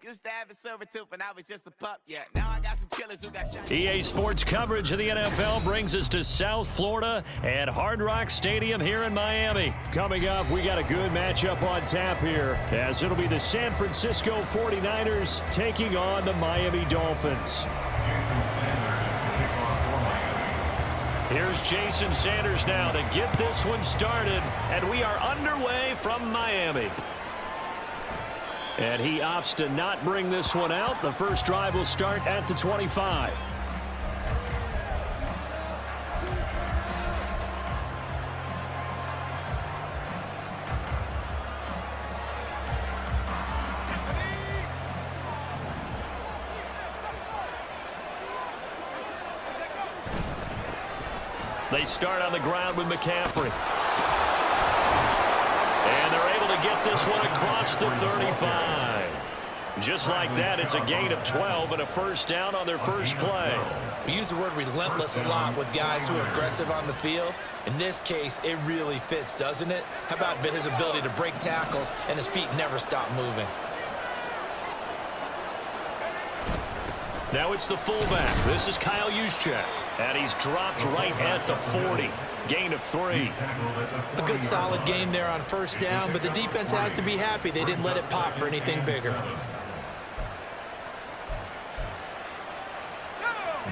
Used to have a silver tooth when I was just a pup, yeah. Now I got some killers who got shot. EA Sports coverage of the NFL brings us to South Florida at Hard Rock Stadium here in Miami. Coming up, we got a good matchup on tap here, as it'll be the San Francisco 49ers taking on the Miami Dolphins. Here's Jason Sanders now to get this one started, and we are underway from Miami. And he opts to not bring this one out. The first drive will start at the 25. They start on the ground with McCaffrey. And they're able to get this one across the 35. Just like that, it's a gain of 12 and a first down on their first play. We use the word relentless a lot with guys who are aggressive on the field. In this case, it really fits, doesn't it? How about his ability to break tackles and his feet never stop moving? Now it's the fullback. This is Kyle Juszczyk. And he's dropped right at the 40. Gain of 3. A good solid game there on first down, but the defense has to be happy they didn't let it pop for anything bigger.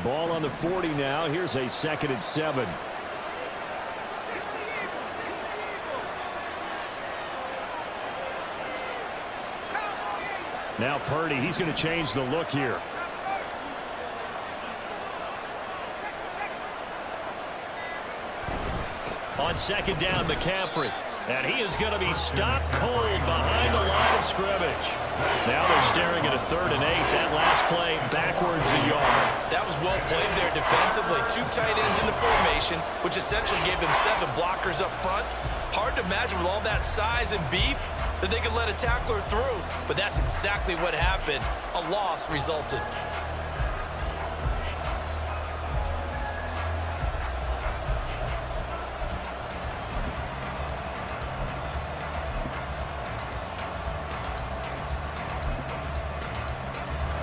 Ball on the 40 now. Here's a 2nd and 7. Now Purdy, he's going to change the look here. On 2nd down, McCaffrey. And he is going to be stopped cold behind the line of scrimmage. Now they're staring at a 3rd and 8. That last play backwards a yard. That was well played there defensively. 2 tight ends in the formation, which essentially gave them 7 blockers up front. Hard to imagine with all that size and beef that they could let a tackler through. But that's exactly what happened. A loss resulted.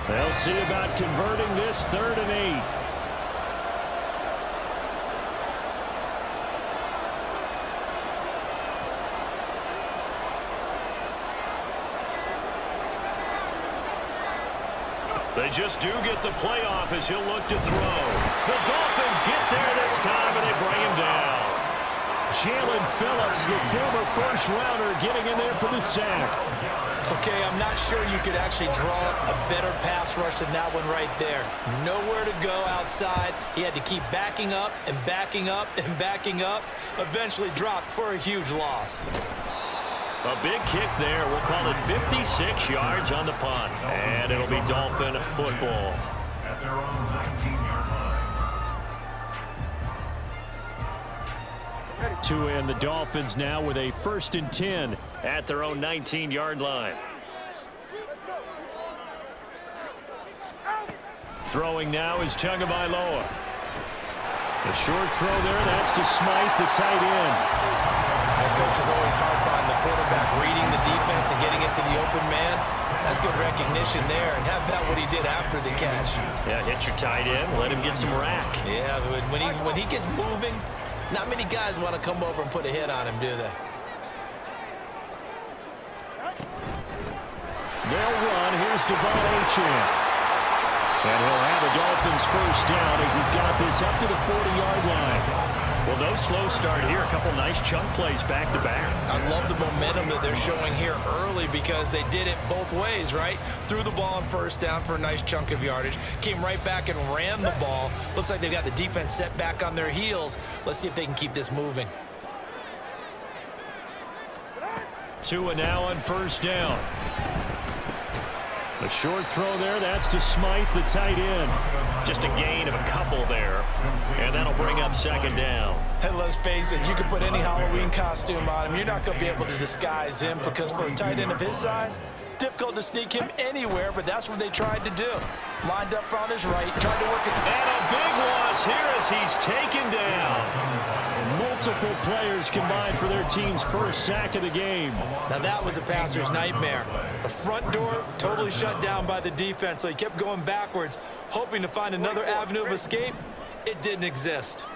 They'll see about converting this 3rd and 8. They just do get the playoff as he'll look to throw. The Dolphins get there this time, and they bring him down. Jalen Phillips, the former first-rounder, getting in there for the sack. Okay, I'm not sure you could actually draw a better pass rush than that one right there. Nowhere to go outside. He had to keep backing up and backing up and backing up. Eventually dropped for a huge loss. A big kick there. We'll call it 56 yards on the punt. And it'll be Dolphin football. At their own 19-yard line. To end the Dolphins now with a 1st and 10 at their own 19-yard line. Throwing now is Tagovailoa. A short throw there. That's to Smythe, the tight end. Head coach is always harp on the quarterback reading the defense and getting it to the open man. That's good recognition there, and how about what he did after the catch? Yeah, hit your tight end, let him get some rack. Yeah, when he gets moving, not many guys want to come over and put a hit on him, do they? They'll run. Here's Devon Achane. And he'll have a Dolphins first down as he's got this up to the 40-yard line. Well, no slow start here. A couple nice chunk plays back-to-back. I love the momentum that they're showing here early because they did it both ways, right? Threw the ball on first down for a nice chunk of yardage. Came right back and ran the ball. Looks like they've got the defense set back on their heels. Let's see if they can keep this moving. Tua now on first down. A short throw there. That's to Smythe, the tight end. Just a gain of a couple there. And that'll bring up 2nd down. And let's face it, you can put any Halloween costume on him. You're not going to be able to disguise him because for a tight end of his size, difficult to sneak him anywhere, but that's what they tried to do. Lined up on his right, tried to work it. And a big loss here as he's taken down. multiple players combined for their team's first sack of the game. Now that was a passer's nightmare. The front door totally shut down by the defense, so he kept going backwards, hoping to find another avenue of escape. It didn't exist.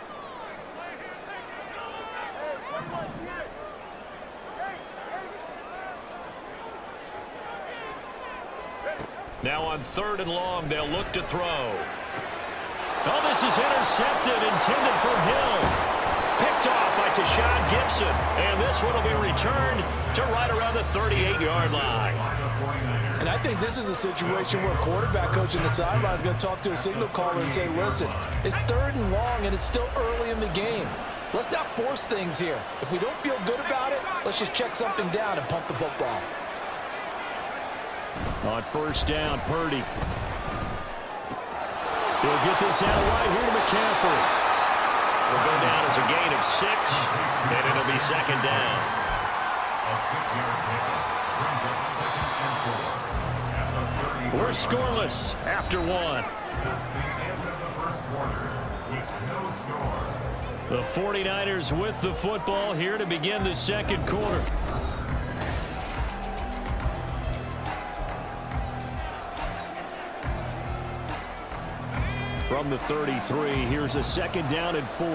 Now on 3rd and long, they'll look to throw. Oh, this is intercepted, intended for Hill. Picked off by Tashawn Gibson. And this one will be returned to right around the 38-yard line. And I think this is a situation where a quarterback coach in the sideline is going to talk to a signal caller and say, listen, it's 3rd and long and it's still early in the game. Let's not force things here. If we don't feel good about it, let's just check something down and pump the football. On 1st down, Purdy. He'll get this out right here to McCaffrey. Will go down as a gain of 6, and it'll be 2nd down. A 6-yard pickup brings up 2nd and 4. We're scoreless after 1. That's the end of the first quarter with no score. The 49ers with the football here to begin the 2nd quarter. From the 33, here's a 2nd down and 4.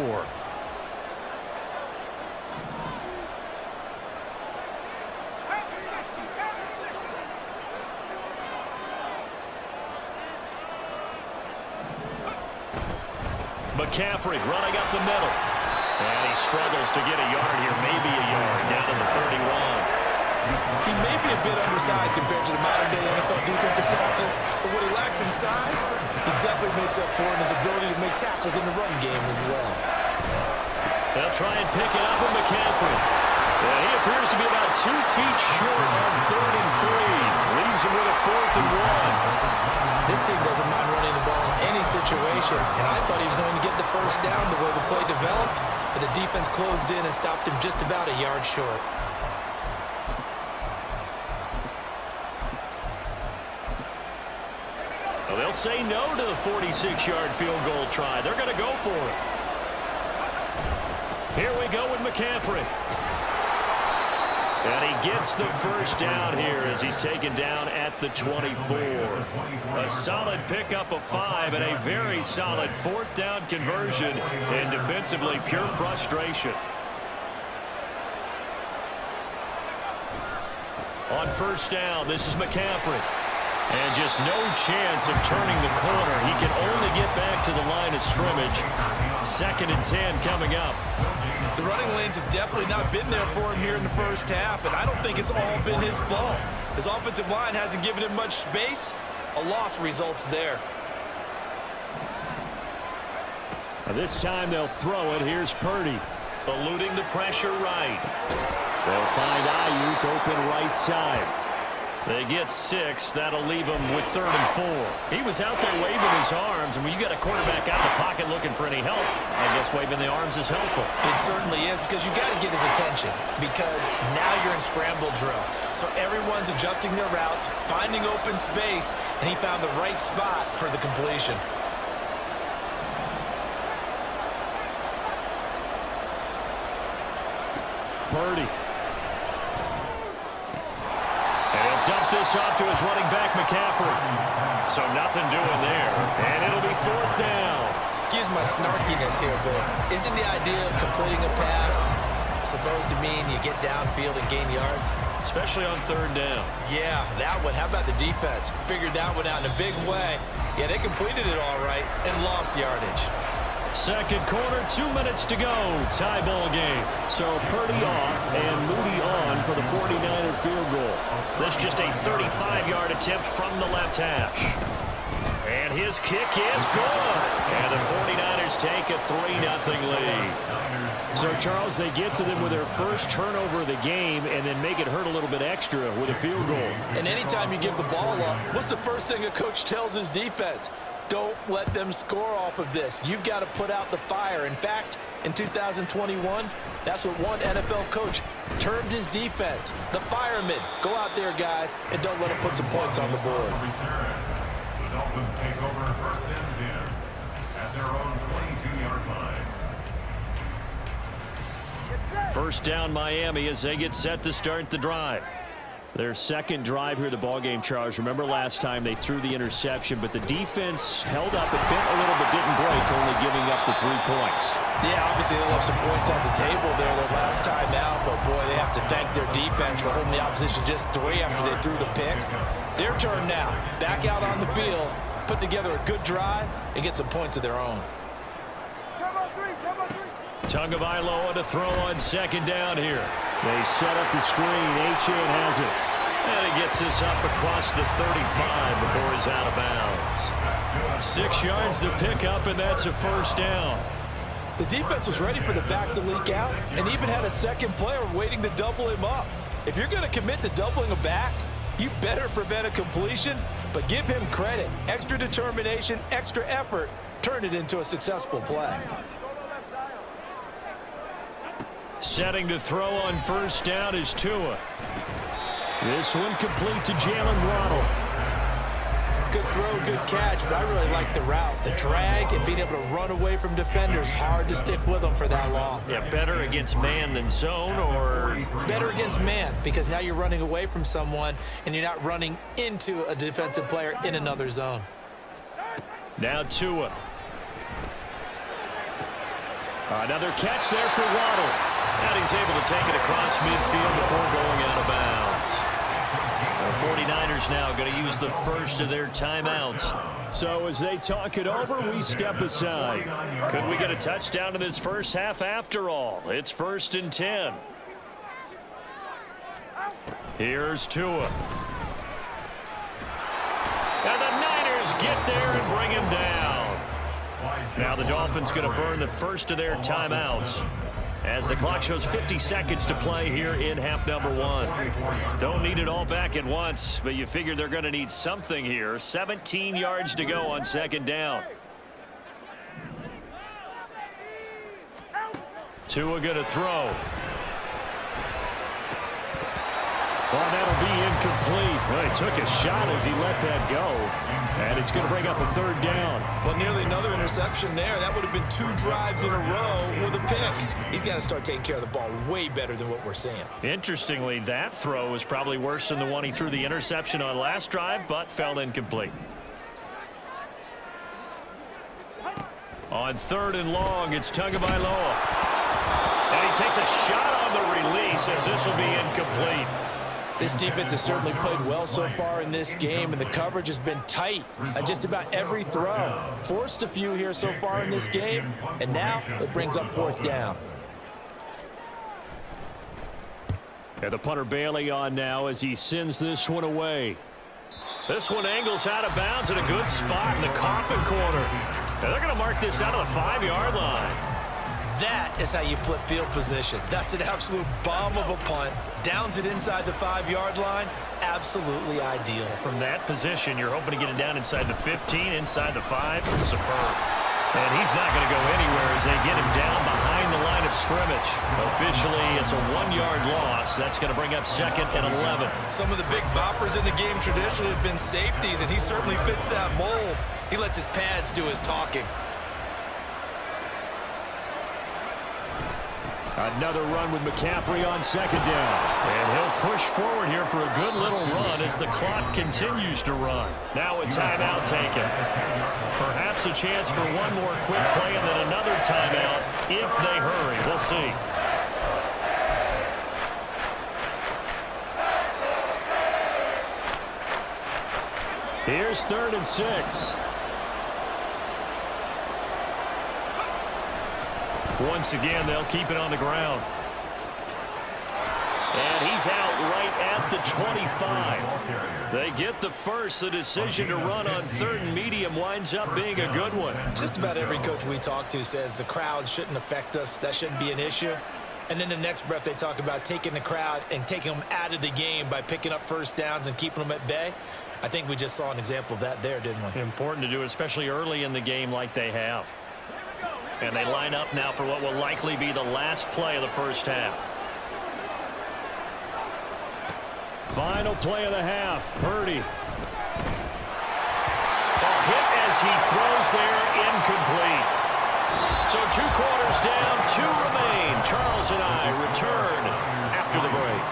McCaffrey running up the middle. And he struggles to get a yard here, maybe a yard, down to the 31. He may be a bit undersized compared to the modern-day NFL defensive tackle, but what he lacks in size, he definitely makes up for in his ability to make tackles in the run game as well. They'll try and pick it up with McCaffrey. And he appears to be about 2 feet short on 3rd and 3. Leaves him with a 4th and 1. This team doesn't mind running the ball in any situation, and I thought he was going to get the 1st down the way the play developed, but the defense closed in and stopped him just about a yard short. Well, they'll say no to the 46-yard field goal try. They're going to go for it. Here we go with McCaffrey. And he gets the 1st down here as he's taken down at the 24. A solid pickup of 5 and a very solid 4th down conversion, and defensively pure frustration. On 1st down, this is McCaffrey. And just no chance of turning the corner. He can only get back to the line of scrimmage. 2nd and 10 coming up. The running lanes have definitely not been there for him here in the 1st half, and I don't think it's all been his fault. His offensive line hasn't given him much space. A loss results there. Now this time they'll throw it. Here's Purdy, eluding the pressure right. They'll find Ayuk open right side. They get 6. That'll leave him with 3rd and 4. He was out there waving his arms, and when you got a quarterback out of the pocket looking for any help, I guess waving the arms is helpful. It certainly is, because you got to get his attention, because now you're in scramble drill. So everyone's adjusting their routes, finding open space, and he found the right spot for the completion. Purdy. Dump this off to his running back, McCaffrey. So nothing doing there. And it'll be 4th down. Excuse my snarkiness here, but isn't the idea of completing a pass supposed to mean you get downfield and gain yards? Especially on 3rd down. Yeah, that one. How about the defense? Figured that one out in a big way. Yeah, they completed it all right and lost yardage. 2nd quarter, 2 minutes to go. Tie ball game. So Purdy off and Moody on for the 49er field goal. That's just a 35-yard attempt from the left hash. And his kick is good. And the 49ers take a 3-0 lead. So, Charles, they get to them with their first turnover of the game and then make it hurt a little bit extra with a field goal. And anytime you give the ball up, what's the first thing a coach tells his defense? Don't let them score off of this. You've got to put out the fire. In fact, in 2021, that's what one NFL coach termed his defense. The firemen. Go out there, guys, and don't let them put some points on the board. The Dolphins take over 1st and 10 at their own 22-yard line. First down Miami as they get set to start the drive. Their second drive here of the ballgame, Charles. Remember last time they threw the interception, but the defense held up. It bent a little but didn't break, only giving up the 3 points. Yeah, obviously they left some points on the table there their last time out, but boy, they have to thank their defense for holding the opposition just 3 after they threw the pick. Their turn now. Back out on the field, put together a good drive, and get some points of their own. Tagovailoa to throw on second down here. They set up the screen. Achane has it. And he gets this up across the 35 before he's out of bounds. 6 yards to pick up, and that's a first down. The defense was ready for the back to leak out and even had a second player waiting to double him up. If you're going to commit to doubling a back, you better prevent a completion, but give him credit. Extra determination, extra effort, turn it into a successful play. Setting to throw on first down is Tua. This one complete to Jalen Waddle. Good throw, good catch, but I really like the route. The drag and being able to run away from defenders, hard to stick with them for that long. Yeah, better against man than zone, or? Better against man, because now you're running away from someone and you're not running into a defensive player in another zone. Now Tua. Another catch there for Waddle. And he's able to take it across midfield before going out of bounds. The 49ers now going to use the first of their timeouts. So as they talk it over, we step aside. Could we get a touchdown in this first half after all? It's 1st and 10. Here's Tua. And the Niners get there and bring him down. Now the Dolphins going to burn the first of their timeouts as the clock shows 50 seconds to play here in half number 1. Don't need it all back at once, but you figure they're going to need something here. 17 yards to go on second down. Tua going to throw. Well, that'll be incomplete. Well, he took a shot as he let that go. And it's going to bring up a 3rd down. Well, nearly another interception there. That would have been 2 drives in a row with a pick. He's got to start taking care of the ball way better than what we're seeing. Interestingly, that throw was probably worse than the one he threw the interception on last drive, but fell incomplete. On 3rd and long, it's Tagovailoa. And he takes a shot on the release as this will be incomplete. This defense has certainly played well so far in this game, and the coverage has been tight on just about every throw. Forced a few here so far in this game, and now it brings up 4th down. And the punter Bailey on now as he sends this one away. This one angles out of bounds in a good spot in the coffin corner. And they're going to mark this out of the 5-yard line. That is how you flip field position. That's an absolute bomb of a punt. Downs it inside the 5-yard line. Absolutely ideal. From that position, you're hoping to get it down inside the 15, inside the 5. Superb. And he's not going to go anywhere as they get him down behind the line of scrimmage. Officially, it's a 1-yard loss. That's going to bring up 2nd and 11. Some of the big boppers in the game traditionally have been safeties, and he certainly fits that mold. He lets his pads do his talking. Another run with McCaffrey on 2nd down. And he'll push forward here for a good little run as the clock continues to run. Now a timeout taken. Perhaps a chance for one more quick play and then another timeout if they hurry. We'll see. Here's 3rd and 6. Once again, they'll keep it on the ground. And he's out right at the 25. They get the first. The decision to run on 3rd and medium winds up being a good one. Just about every coach we talk to says the crowd shouldn't affect us. That shouldn't be an issue. And then the next breath they talk about taking the crowd and taking them out of the game by picking up first downs and keeping them at bay. I think we just saw an example of that there, didn't we? Important to do, especially early in the game like they have. And they line up now for what will likely be the last play of the first half. Final play of the half. Purdy. A hit as he throws there, incomplete. So 2 quarters down, 2 remain. Charles and I return after the break.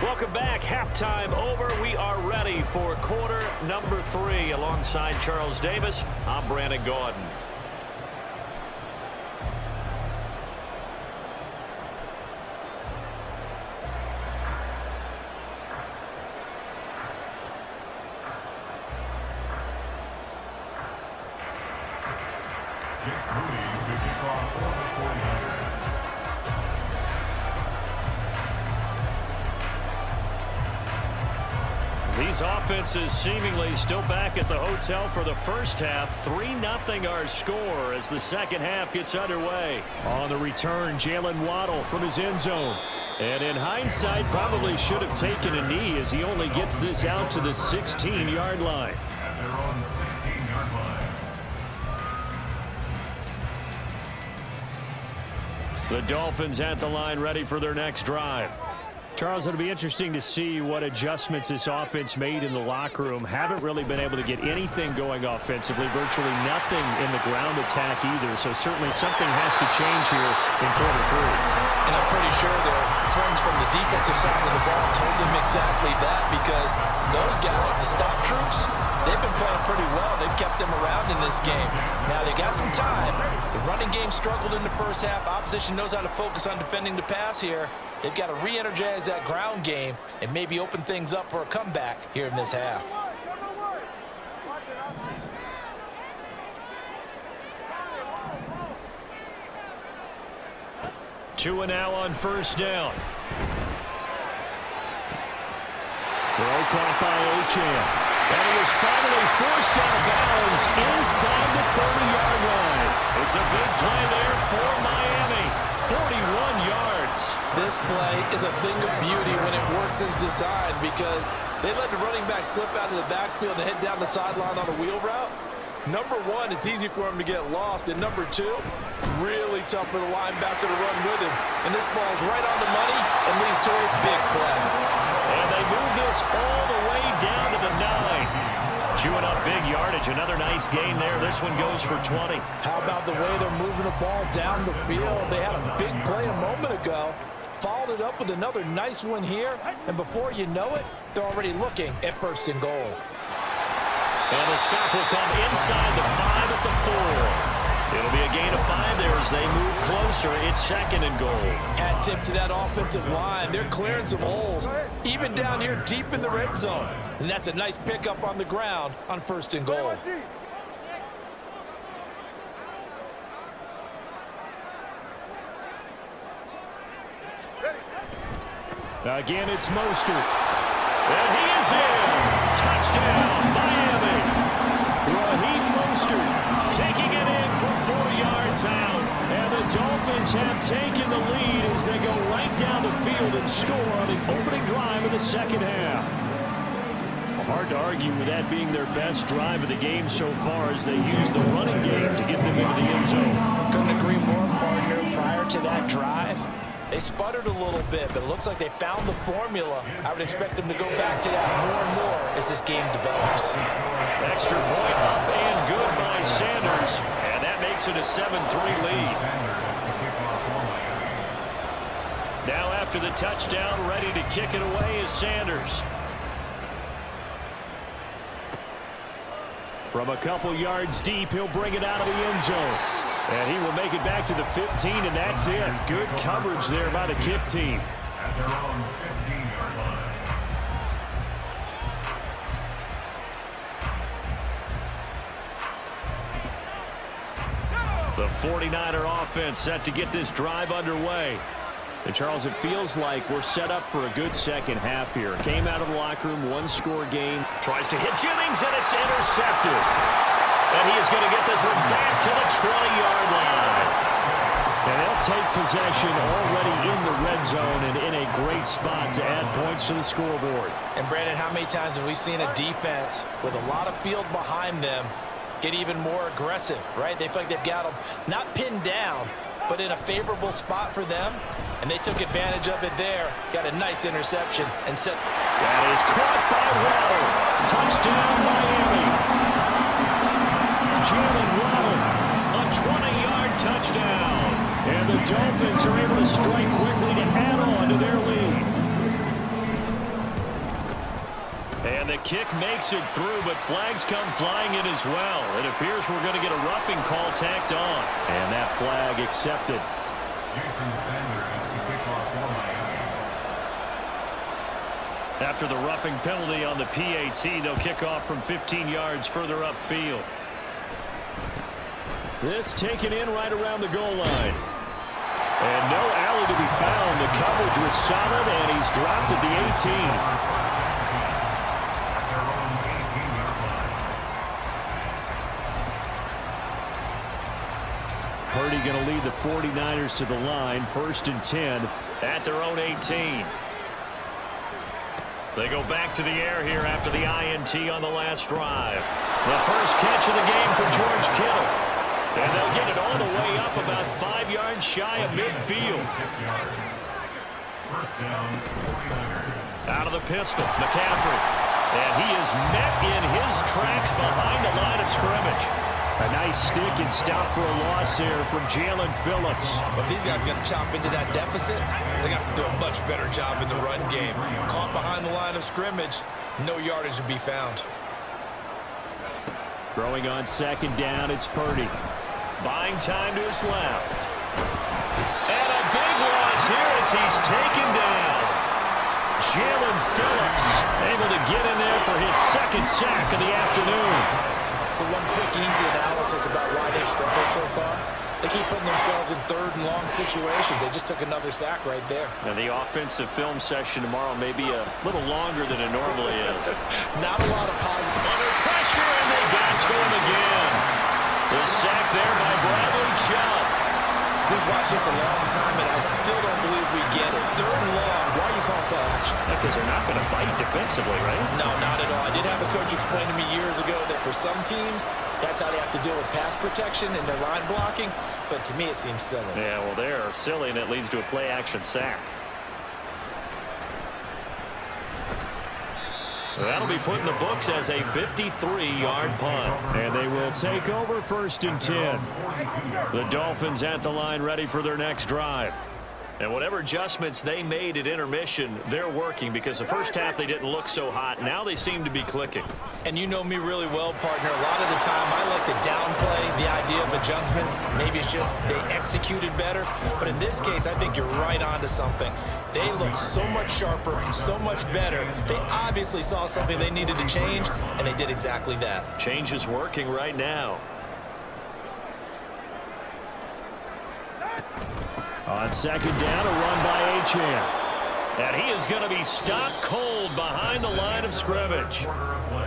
Welcome back. Halftime over. We are ready for quarter number 3. Alongside Charles Davis, I'm Brandon Gaudin. These offenses seemingly still back at the hotel for the first half. 3-0 our score as the second half gets underway. On the return, Jalen Waddle from his end zone. And in hindsight, probably should have taken a knee as he only gets this out to the 16-yard line. At their own 16-yard line. The Dolphins at the line ready for their next drive. Charles, it'll be interesting to see what adjustments this offense made in the locker room. Haven't really been able to get anything going offensively, virtually nothing in the ground attack either. So certainly something has to change here in quarter 3. And I'm pretty sure their friends from the defensive side of the ball told them exactly that, because those guys, the stop troops, they've been playing pretty well. They've kept them around in this game. Now, they got some time. The running game struggled in the first half. Opposition knows how to focus on defending the pass here. They've got to re-energize that ground game and maybe open things up for a comeback here in this half. Two and now on first down. Throw caught by Achane. And he is finally forced out of bounds inside the 30-yard line. It's a big play there for Miami. 41 yards. This play is a thing of beauty when it works as designed, because they let the running back slip out of the backfield and head down the sideline on a wheel route. Number one, it's easy for him to get lost. And number two, really tough for the linebacker to run with him. And this ball's right on the money and leads to a big play. And they move this all the way down to the 9. Chewing up big yardage. Another nice gain there. This one goes for 20. How about the way they're moving the ball down the field? They had a big play a moment ago. Followed it up with another nice one here. And before you know it, they're already looking at first and goal. And the stop will come inside the 5 at the 4. It'll be a gain of 5 there as they move closer. It's second and goal. Hat tip to that offensive line. They're clearing some holes, even down here deep in the red zone. And that's a nice pickup on the ground on first and goal. Again, it's Mostert. And he is in. Touchdown, Miami. Raheem Mostert taking it in from 4 yards out. And the Dolphins have taken the lead as they go right down the field and score on the opening drive of the second half. Hard to argue with that being their best drive of the game so far as they use the running game to get them into the end zone. Couldn't agree more, partner. Prior to that drive, they sputtered a little bit, but it looks like they found the formula. I would expect them to go back to that more and more as this game develops. Extra point up and good by Sanders. And that makes it a 7-3 lead. Now after the touchdown, ready to kick it away is Sanders. From a couple yards deep, he'll bring it out of the end zone. And he will make it back to the 15, and that's it. Good coverage there by the kick team. At their own 15-yard line. The 49er offense set to get this drive underway. And Charles, it feels like we're set up for a good second half here. Came out of the locker room, 1-score game. Tries to hit Jennings, and it's intercepted. And he is going to get this one back to the 20-yard line. And they'll take possession already in the red zone and in a great spot to add points to the scoreboard. And Brandon, how many times have we seen a defense with a lot of field behind them get even more aggressive, right? They feel like they've got them not pinned down, but in a favorable spot for them, and they took advantage of it there. Got a nice interception and set. That is caught by Waddle. Touchdown, Miami. Jalen Waddle, a 20-yard touchdown. And the Dolphins are able to strike quickly to add on to their lead. And the kick makes it through, but flags come flying in as well. It appears we're going to get a roughing call tacked on. And that flag accepted. After the roughing penalty on the PAT, they'll kick off from 15 yards further upfield. This taken in right around the goal line. And no alley to be found. The coverage was solid, and he's dropped at the 18. Purdy going to lead the 49ers to the line, 1st and 10 at their own 18. They go back to the air here after the INT on the last drive. The first catch of the game for George Kittle. And they'll get it all the way up about 5 yards shy of midfield. Out of the pistol, McCaffrey. And he is met in his tracks behind the line of scrimmage. A nice stick and stop for a loss there from Jalen Phillips. But these guys are going to chop into that deficit. They got to do a much better job in the run game. Caught behind the line of scrimmage, no yardage to be found. Throwing on 2nd down, it's Purdy. Buying time to his left. And a big loss here as he's taken down. Jalen Phillips able to get in there for his 2nd sack of the afternoon. So one quick, easy analysis about why they've struggled so far. They keep putting themselves in 3rd and long situations. They just took another sack right there. And the offensive film session tomorrow may be a little longer than it normally is. Not a lot of positive. Under pressure, and they got to him again. The sack there by Bradley Chubb. We've watched this a long time, and I still don't believe we get it. 3rd and long. Why are you calling play action? Because they're not going to bite defensively, right? No, not at all. I did have a coach explain to me years ago that for some teams, that's how they have to deal with pass protection and their line blocking. But to me, it seems silly. Yeah, well, they're silly, and it leads to a play-action sack. That'll be put in the books as a 53-yard punt. And they will take over 1st and 10. The Dolphins at the line ready for their next drive. And whatever adjustments they made at intermission, they're working because the first half they didn't look so hot. Now they seem to be clicking. And you know me really well, partner. A lot of the time I like to downplay the idea of adjustments. Maybe it's just they executed better. But in this case, I think you're right on to something. They look so much sharper, so much better. They obviously saw something they needed to change, and they did exactly that. Change is working right now. On 2nd down, a run by Achane. And he is going to be stopped cold behind the line of scrimmage.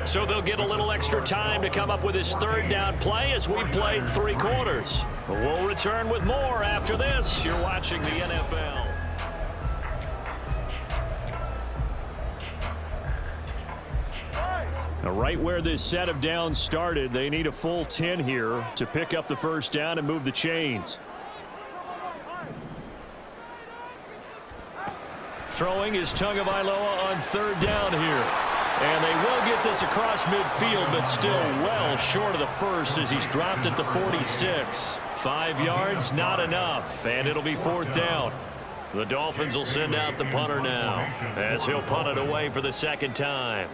So they'll get a little extra time to come up with his 3rd down play as we've played 3 quarters. We'll return with more after this. You're watching the NFL. Now, right where this set of downs started, they need a full 10 here to pick up the 1st down and move the chains. Throwing is Tagovailoa on 3rd down here. And they will get this across midfield, but still well short of the 1st as he's dropped at the 46. 5 yards, not enough, and it'll be 4th down. The Dolphins will send out the punter now as he'll punt it away for the 2nd time.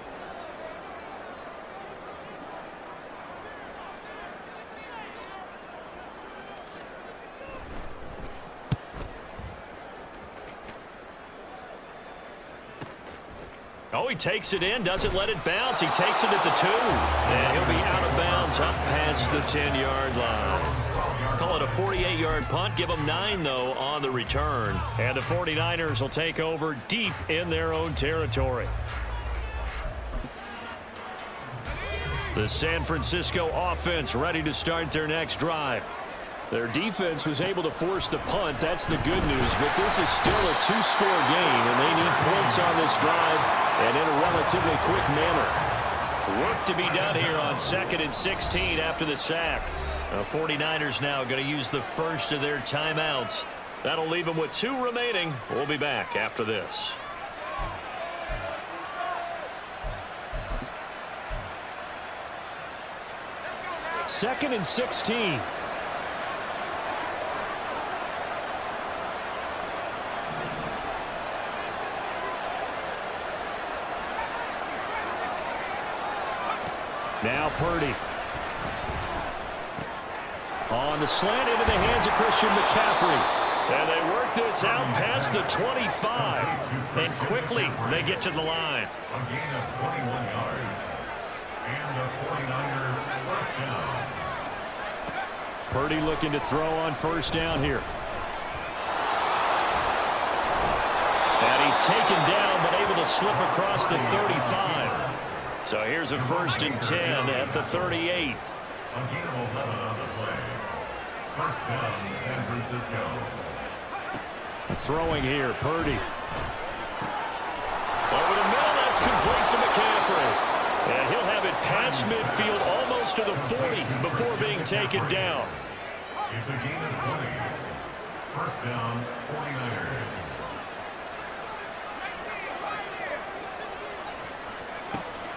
Oh, he takes it in, doesn't let it bounce. He takes it at the 2. And he'll be out of bounds up past the 10-yard line. Call it a 48-yard punt. Give them 9, though, on the return. And the 49ers will take over deep in their own territory. The San Francisco offense ready to start their next drive. Their defense was able to force the punt. That's the good news. But this is still a 2-score game, and they need points on this drive and in a relatively quick manner. Work to be done here on 2nd and 16 after the sack. The 49ers now going to use the first of their timeouts. That'll leave them with 2 remaining. We'll be back after this. Second and 16. Now Purdy. On the slant into the hands of Christian McCaffrey. And they work this out past the 25. And quickly they get to the line. A gain of 21 yards. And the 49ers first down. Purdy looking to throw on first down here. And he's taken down but able to slip across the 35. So here's a 1st and 10 at the 38. A gain of 11 on the play. First down, San Francisco. Throwing here, Purdy. Over the middle, that's complete to McCaffrey. And he'll have it past midfield almost to the 40 before being taken down. It's a gain of 20. First down, 49ers.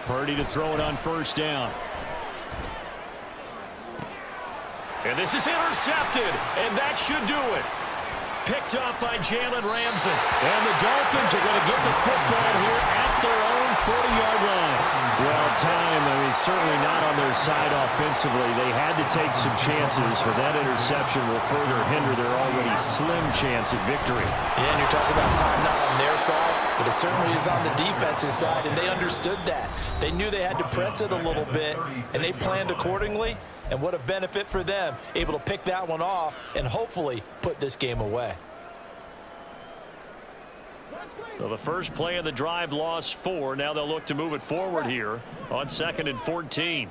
Purdy to throw it on first down. And this is intercepted, and that should do it. Picked up by Jalen Ramsey. And the Dolphins are going to get the football here at their own 40-yard line. Well, time, certainly not on their side offensively. They had to take some chances, but that interception will further hinder their already slim chance at victory. Yeah, and you're talking about time not on their side, but it certainly is on the defense's side, and they understood that. They knew they had to press it a little bit, and they planned accordingly. And what a benefit for them, able to pick that one off and hopefully put this game away. So the first play of the drive lost 4. Now they'll look to move it forward here on 2nd and 14.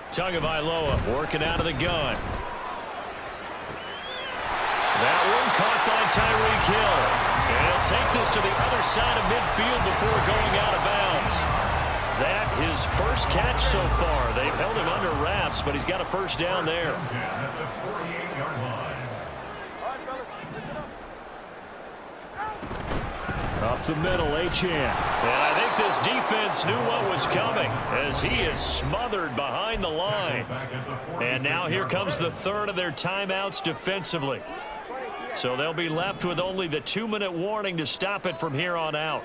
Tagovailoa working out of the gun. That one caught by Tyreek Hill. And he'll take this to the other side of midfield before going out of bounds. That his first catch so far. They've held him under wraps, but he's got a first down there. At the 48-yard line. Up the middle, Achane. And I think this defense knew what was coming as he is smothered behind the line. And now here comes the 3rd of their timeouts defensively. So they'll be left with only the 2-minute warning to stop it from here on out.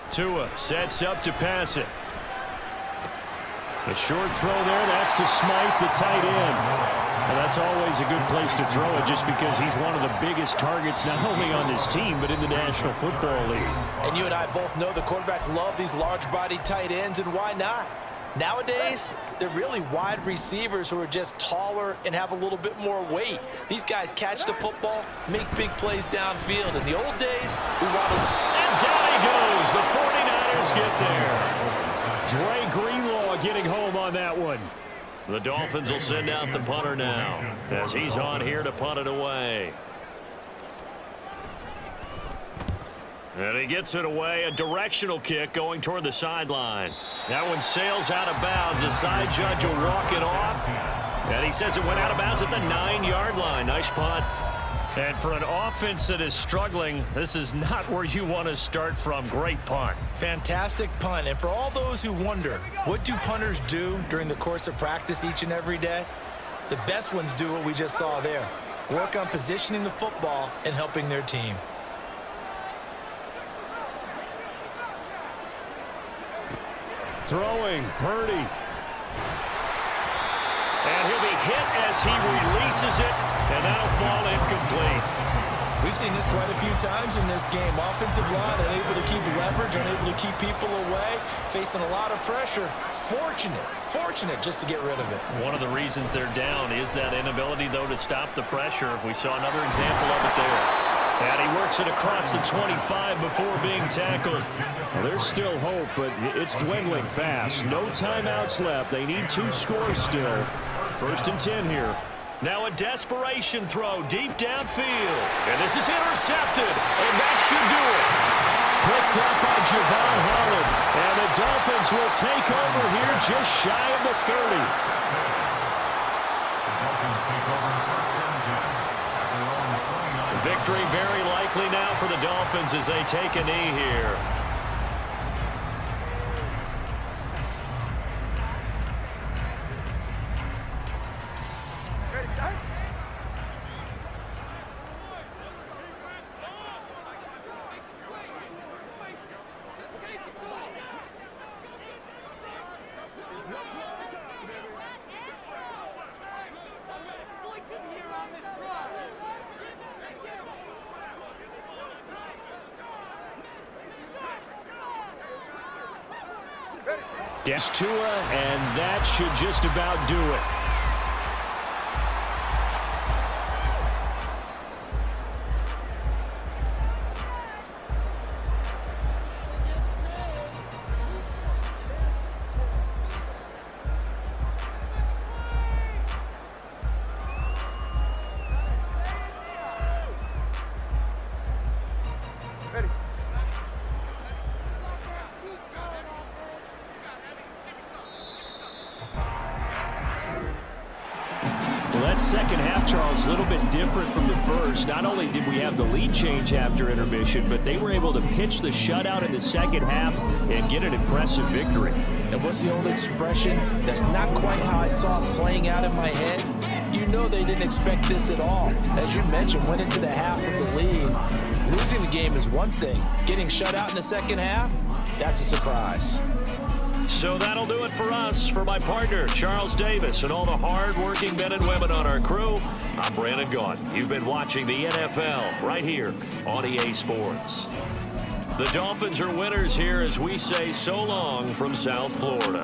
Tua sets up to pass it. A short throw there. That's to Smythe, the tight end. And that's always a good place to throw it just because he's one of the biggest targets not only on this team but in the National Football League. And you and I both know the quarterbacks love these large-body tight ends, and why not? Nowadays, they're really wide receivers who are just taller and have a little bit more weight. These guys catch the football, make big plays downfield. In the old days, we wanted... And down he goes. The 49ers get there. Dre Greenlaw getting home on that one. The Dolphins will send out the punter now as he's on here to punt it away. And he gets it away, a directional kick going toward the sideline. That one sails out of bounds. The side judge will walk it off. And he says it went out of bounds at the 9-yard line. Nice punt. And for an offense that is struggling, this is not where you want to start from. Great punt. Fantastic punt. And for all those who wonder, what do punters do during the course of practice each and every day? The best ones do what we just saw there. Work on positioning the football and helping their team. Throwing, Purdy. And he'll be hit as he releases it, and that'll fall incomplete. We've seen this quite a few times in this game. Offensive line unable to keep leverage, unable to keep people away, facing a lot of pressure. Fortunate just to get rid of it. One of the reasons they're down is that inability, though, to stop the pressure. We saw another example of it there. And he works it across the 25 before being tackled. Well, there's still hope, but it's dwindling fast. No timeouts left. They need 2 scores still. 1st and 10 here. Now a desperation throw deep downfield. And this is intercepted, and that should do it. Picked up by Javon Holland. And the Dolphins will take over here just shy of the 30. Victory very likely now for the Dolphins as they take a knee here. Des Tua, and that should just about do it. Second half, Charles, a little bit different from the first. Not only did we have the lead change after intermission, but they were able to pitch the shutout in the second half and get an impressive victory. And what's the old expression? That's not quite how I saw it playing out in my head. You know they didn't expect this at all. As you mentioned, went into the half with the lead. Losing the game is one thing. Getting shut out in the second half, that's a surprise. So that'll do it for us. For my partner, Charles Davis, and all the hard-working men and women on our crew, I'm Brandon Gaudin. You've been watching the NFL right here on EA Sports. The Dolphins are winners here as we say so long from South Florida.